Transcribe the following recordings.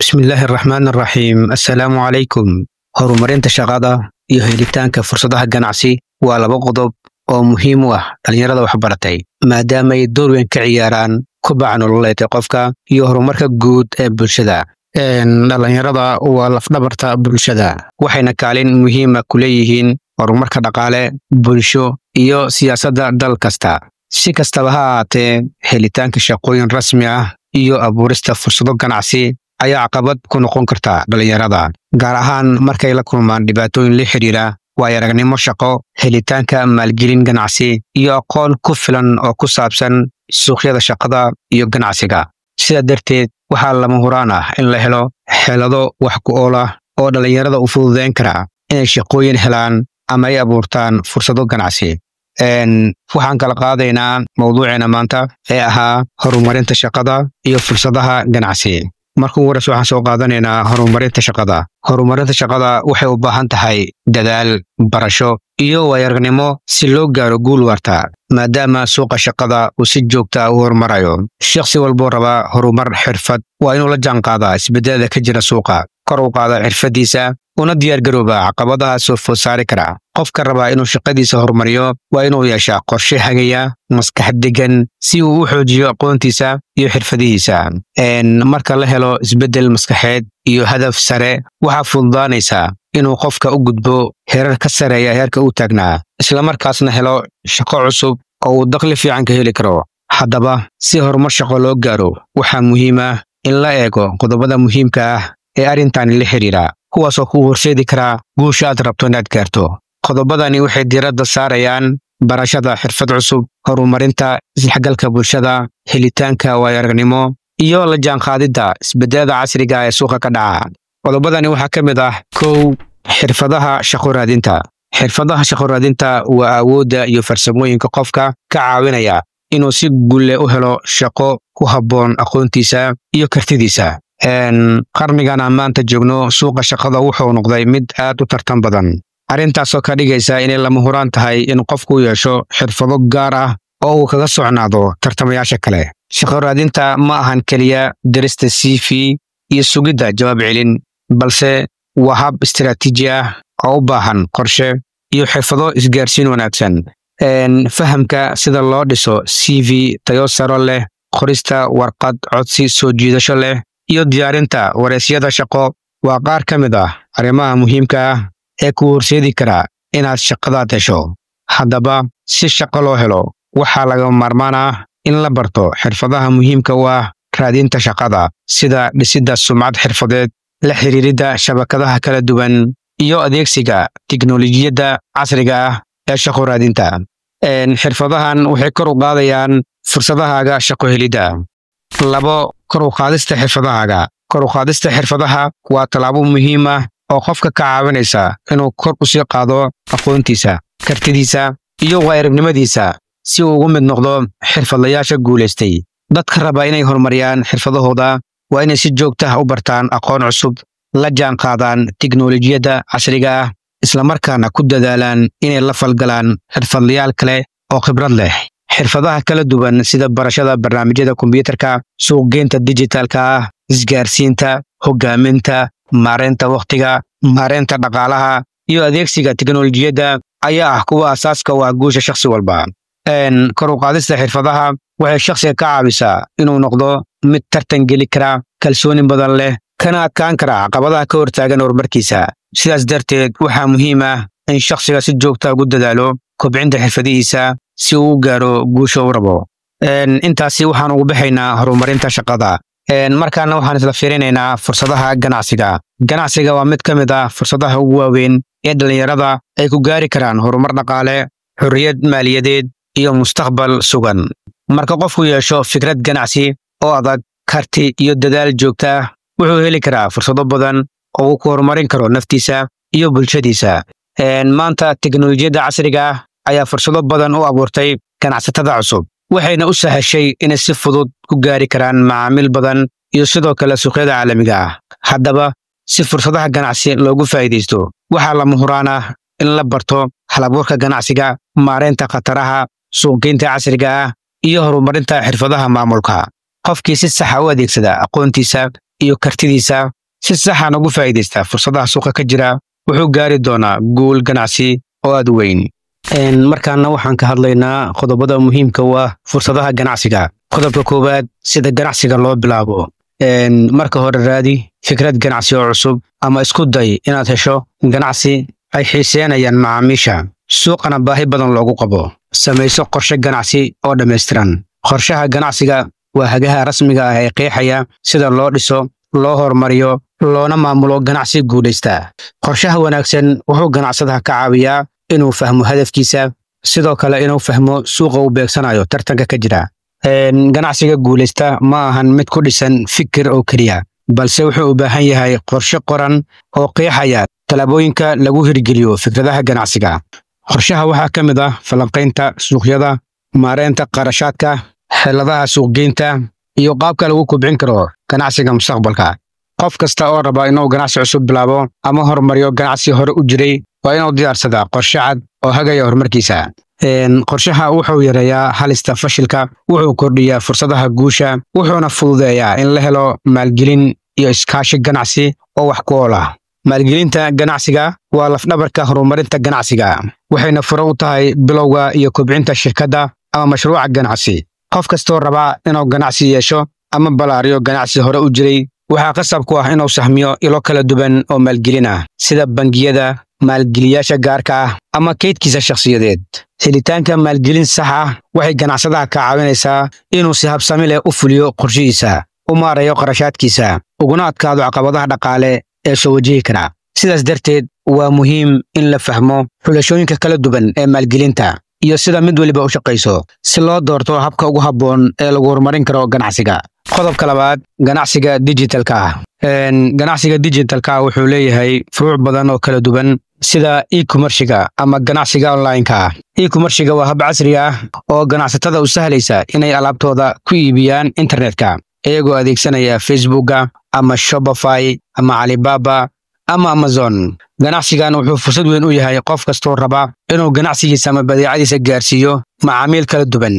بسم الله الرحمن الرحيم السلام عليكم horumarinta shaqada iyo helitaanka fursadaha ganacsi waa laba qodob oo muhiim u ah dhalinyarada wax baratay maadaama ay door weyn ka ciyaaraan kobaca nololeed ee qofka iyo horumarka guud ee bulshada dhalinyarada waa laf-dhabarta bulshada waxayna kaalin muhiim ah ku leeyihiin horumarka dhaqaale bulsho iyo siyaasadda dal kasta si kastaba ha ahaatee helitaanka shaqooyin rasmi ah iyo abuurista fursado ganacsi ayaa caqabad ku noqon karta dhalinyarada gaar ahaan markay la kulmaan dhibaatooyin la xiriira waayo-aragnimo shaqo helitaanka maalgelin ganacsi iyo aqoon ku filan oo ku saabsan suuqyada shaqada iyo ganacsiga sida darteed waxaa lama huraan ah in la helo xeelado wax ku ool ah oo dhalinyarada u fududeyn kara inay shaqooyin helaan ama ay abuurtaan fursado ganacsi waxaan kala qaadaynaa mawduuceena maanta ee ahaa horumarinta shaqada iyo fursadaha ganacsi markuu waras waxaan soo qaadanaynaa horumarinta shaqada waxay u baahan tahay dadaal barasho iyo waayo-aragnimo si loo gaaro guul waarta maadaama suuqa shaqada uu si joogta ah u horumarayo shakhsi walboo raba horumar xirfad waa inuu la jaanqaadaa isbedelada ka jira suuqa kor u qaada xirfadiisa una diyaargarooba caqabadaha soo food saari kara qofka rabaa inuu shaqadiisa horumariyo waa inuu yeeshaa qorshe hagaya maskax degan si uu u xoojiyo aqoontiisa iyo xirfadihiisa marka la helo isbedel maskaxeed iyo hadaf sare waxaa fududaanaysa inuu qofka u gudbo heerar ka sareeya heerka uu taagnaa islamarkaasna helo shaqo cusub oo uu dakhli fiican ka heli karo haddaba si horumar shaqo loo gaaro waxaa muhiim ah in la eego qodobada muhiimka ah ee arrintani la xiriira kuwaasoo kuu horseedi karaa guusha aad rabto inaad gaarto qodobadani waxay diiradda saarayaan barashada xirfad cusub horumarinta isdhexgalka bulshada helitaanka waayo-aragnimo iyo la jaanqaadidda isbedelada casriga ee suuqa ka dhaca qodobadani waxaa ka mid ah 1 xirfadaha shaqo raadinta waa awoodda iyo farsamooyinka qofka ka caawinaya inuu si guul u helo shaqo ku habboon aqoontiisa iyo kartidiisa qarnigan aan maanta joogno suuqa shaqada wuxuu noqday mid aad u tartan badan arrintaasoo ka dhigaysa inay lama huraan tahay in qofku yeesho xirfado gaar ah oo uu kaga socnaado tartamayaasha kale shaqo raadinta ma ahan keliya dirista CV iyo sugidda jawaab celin balse waa hab istiraatiiji ah oo u baahan qorshe iyo xirfado isgaarsiin wanaagsan fahamka sida loo dhiso CV tayo sare leh qorista warqad codsi soo jiidasho leh iyo diyaarinta wareysyada shaqo waa qaar ka mid ah arrimaha muhiimka ah ee ku horseedi kara inaad shaqadaad hesho haddaba si shaqo loo helo waxaa laga maarmaan ah in la barto xirfadaha muhiimka u ah raadinta shaqada sida dhisidda sumcad xirfadeed la xiriiridda shabakadaha kala duwan iyo adeegsiga tiknoolajiyadda casriga ah ee shaqo raadinta xirfadahan waxay kor u qaadayaan fursadahaaga shaqo helidda 2 kor u qaadista xirfadaha waa tallaabo muhiim ah oo qofka ka caawinaysa inuu kor u sii qaado aqoontiisa kartidiisa iyo waayo-aragnimadiisa si uu ugu mid noqdo xirfadlayaasha guulaystay dadka raba inay horumariyaan xirfadahooda waa inay si joogta ah u bartaan aqoon cusub la jaanqaadaan tiknoolajiyadda casriga ah islamarkaana ku dadaalaan inay la falgalaan xirfadlayaal kale oo khibrad leh xirfadaha kala duwan sida barashada barnaamijyada kombiyuutarka suuqgeynta dijitaalka ah isgaarsiinta hogaaminta maareynta wakhtiga maareynta dhaqaalaha iyo adeegsiga tiknoolajiyadda ayaa ah kuwa asaaska u ah guusha shakhsi walba kor u qaadista xirfadaha waxay shakhsiga ka caawisaa inuu noqdo mid tartan geli kara kalsooni badan leh kana adkaan kara caqabadaha ka hortaagan horumarkiisa sidaas darteed waxaa muhiim ah in shakhsiga si joogta ugu dadaalo kobcinta xirfadihiisa si uu u gaaro guusha uu rabo intaasi waxaan ugu baxaynaa horumarinta shaqada markaana waxaan isla fiirinaynaa fursadaha ganacsiga waa mid ka mid ah fursadaha ugu waaweyn ee dhalinyarada ay ku gaari karaan horumar dhaqaale xorriyad maaliyadeed iyo mustaqbal sugan marka qofku yeesho fikrad ganacsi oo adag karti iyo dadaal joogta ah wuxuu heli karaa fursado badan oo uu ku horumarin karo naftiisa iyo bulshadiisa maanta tiknoolajiyadda casriga ah ayaa fursado badan u abuurtay ganacsatada cusub waxayna u sahashay inay si fudud ku gaari karaan macaamiil badan iyo sidoo kale suuqyada caalamiga ah haddaba si fursadaha ganacsi loogu faa'iidaysto waxaa lama huraan ah in la barto halabuurka ganacsiga maareynta khataraha suuqgeynta casriga ah iyo horumarinta xirfadaha maamulka qofkii si sax ah u adeegsada aqoontiisa iyo kartidiisa si sax ah ugu faa'iideysta fursadaha suuqa ka jira wuxuu gaari doonaa guul ganacsi oo aad u weyn. markaana waxaan ka hadlaynaa qodobada muhiimka u ah fursadaha ganacsiga. qodobka koowaad, sida ganacsiga loo bilaabo. marka hore raadi fikrad ganacsi oo cusub ama isku day inaad hesho ganacsi ay xiiseynayaan macaamiisha, suuqana baahi badan loogu qabo. samayso qorshe ganacsi oo dhammaystiran. qorshaha ganacsiga waa hagaha rasmiga ah ee qeexaya sida loo dhiso, loo horumariyo, loona maamulo ganacsi guulaysta. qorshaha wanaagsan wuxuu ganacsadaha ka caawiyaa inuu fahmo hadafkiisa, sidoo kale inuu fahmo suuqa uu beegsanayo tartanka ka jira. ganacsiga guulaysta ma ahan mid ku dhisan fikir oo keliya, balse wuxuu u baahan yahay qorshe qoran oo qeexaya talaabooyinka lagu hirgeliyo fikradaha ganacsiga. qorshaha waxaa ka mid ah falanqaynta suuqyada, maareynta qarashaadka, xeeladaha suuqgeynta, iyo qaabka lagu kobcin karo ganacsiga mustaqbalka. qof kasta oo raba inuu ganacsi cusub bilaabo ama horumariyo ganacsi hore u jiray waa inuu diyaarsadaa qorshe cad oo hagaya horumarkiisa. qorshaha wuxuu yareeyaa halista fashilka, wuxuu kordhiyaa fursadaha guusha, wuxuuna fududeeyaa in la helo maalgelin iyo iskaashi ganacsi oo wax ku ool ah. maalgelinta ganacsiga waa lafdhabarka horumarinta ganacsiga, waxayna fure u tahay bilowga iyo kobcinta shirkadda ama mashruuca ganacsi. qof kastoo raba inuu ganacsi yeesho ama balaariyo ganacsi hore u jiray waxaa qasab ku ah inuu sahmiyo ilo kala duwan oo maalgelin ah, sida bangiyada, maalgeliyaasha gaarka ah ama kaydkiisa shakhsiyadeed. helitaanka maalgelin sax ah waxay ganacsadaha ka caawinaysaa inuu si habsami leh u fuliyo qorshihiisa, u maareeyo qarashaadkiisa, uguna adkaado caqabadaha dhaqaale ee soo wajihi kara. sidaas darteed waa muhiim in la fahmo xulashooyinka kala duwan ee maalgelinta iyo sida mid waliba u shaqayso si loo doorto habka ugu habboon ee lagu horumarin karo ganacsiga. qodobka labaad, ganacsiga digitalka ah. ganacsiga digitalka wuxuu leeyahay furuuc badan oo kala duwan sida e-commerce-ga ama ganacsiga online-ka. e-commerce-ga waa hab casri ah oo ganacsatada u sahlaysa inay alaabtooda ku iibiyaan internetka iyagoo adeegsanaya Facebook ama Shopify ama Alibaba ama Amazon. ganacsigan wuxuu fursad weyn u yahay qof kastoo raba inuu ganacsigiisa ama badeecadiisa gaarsiiyo macaamiil kala duwan.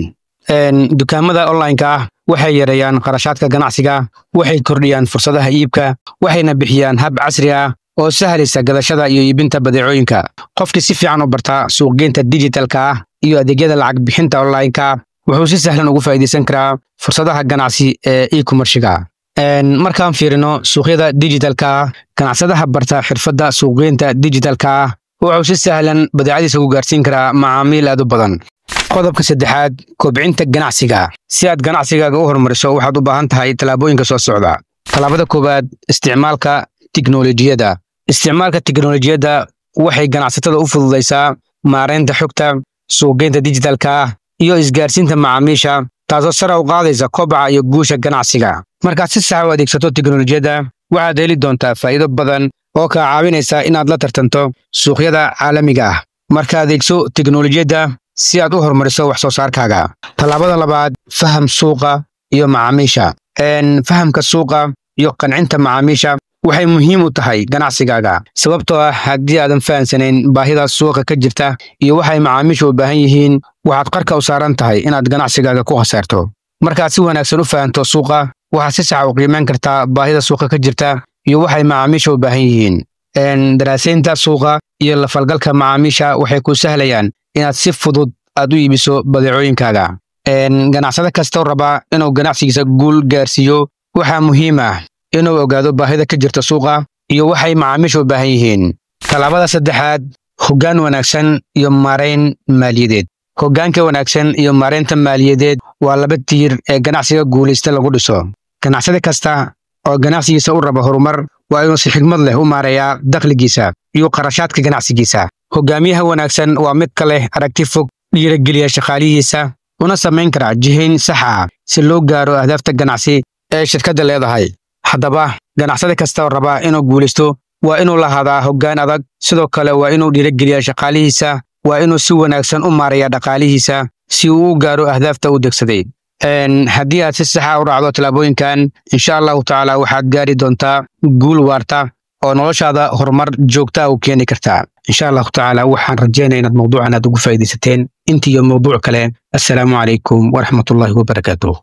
dukaamada online-ka ah waxay yareeyaan qarashaadka ganacsiga, waxay kordhiyaan fursadaha iibka, waxayna bixiyaan hab casri ah oo sahlaysa gadashada iyo iibinta badeecooyinka. qofkii si fiican u barta suuqgeynta digitalka ah iyo adeegyada lacag bixinta online-ka wuxuu si sahlan ugu faa'iideysan karaa fursadaha ganacsi ee e-commerce-ga. markaan fiirino suuqyada digitalka, ganacsadaha barta xirfadda suuqgeynta digitalka wuxuu si sahlan badeecadiisa ku gaarsiin karaa macaamiil aad u badan. qodobka saddexaad, kobcinta ganacsiga. si aad ganacsigaaga u horumariso waxaad u baahan tahay talaabooyinka soo socda. talaabada koowaad, isticmaalka tiknoolajiyadda. isticmaalka tiknoolajiyadda waxay ganacsatada u fududaysaa maareynta xogta, suuqgeynta digitalka iyo isgaarsiinta macaamiisha, taasoo sare u qaadaysa kobaca iyo guusha ganacsiga. markaad si sax u adeegsato tiknoolajiyadda waxaad heli doontaa faa'iido badan oo kaa caawinaysa inaad la tartanto suuqyada caalamiga ah. marka adeegso tiknoolajiyadda si aad u horumariso wax soo saarkaaga. talaabada labaad, faham suuqa iyo macaamiisha. fahamka suuqa iyo qancinta macaamiisha waxay muhiim u tahay ganacsigaaga, sababtoo ah haddii aadan fahansanayn baahida suuqa ka jirta iyo waxay macaamiishu u baahan yihiin waxaad qarka u saaran tahay inaad ganacsigaaga ku khasaarto. markaad si wanaagsan u fahanto suuqa waxaad si sax u qiimeyn kartaa baahida suuqa ka jirta iyo waxay macaamiishu u baahan yihiin. daraasaynta suuqa iyo la falgalka macaamiisha waxay kuu sahlayaan inaad si fudud aad u iibiso badeecooyinkaaga. ganacsade kastoo raba inuu ganacsigiisa guul gaarsiiyo waxaa muhiim ah inuu ogaado baahida ka jirta suuqa iyo waxay macaamiishu u baahan yihiin. talaabada saddexaad, hoggaan wanaagsan iyo maareyn maaliyadeed. hoggaanka wanaagsan iyo maareynta maaliyadeed waa laba tiir ee ganacsiga guulaysta lagu dhiso. ganacsade kasta oo ganacsigiisa u raba horumar waa inuu si xigmad leh u maareeyaa dakhligiisa iyo qarashaadka ganacsigiisa. hoggaamiyaha wanaagsan waa mid ka leh aragti fog, dhiirigeliya shaqaalihiisa, una samayn kara jihayn sax ah si loo gaaro ahdaafta ganacsi ee shirkadda leedahay. haddaba ganacsade kasta oo raba inuu guulaysto waa inuu lahaadaa hoggaan adag, sidoo kale waa inuu dhiirigeliyaa shaqaalihiisa, waa inuu si wanaagsan u maareeyaa dhaqaalihiisa si uu u gaaro ahdaafta uu degsaday. haddii aad si sax ah u raacdo talaabooyinkan, insha allahu tacaala waxaad gaari doontaa guul waarta oo noloshaada horumar joogta u keeni kartaa. insha allahu tacaala waxaan rajaynayaa inaad mawduucan aad ugu faa'iidaysateen intii iyo mawduuc kale. assalaamu calaykum waraxmatullaahi wabarakaatuh.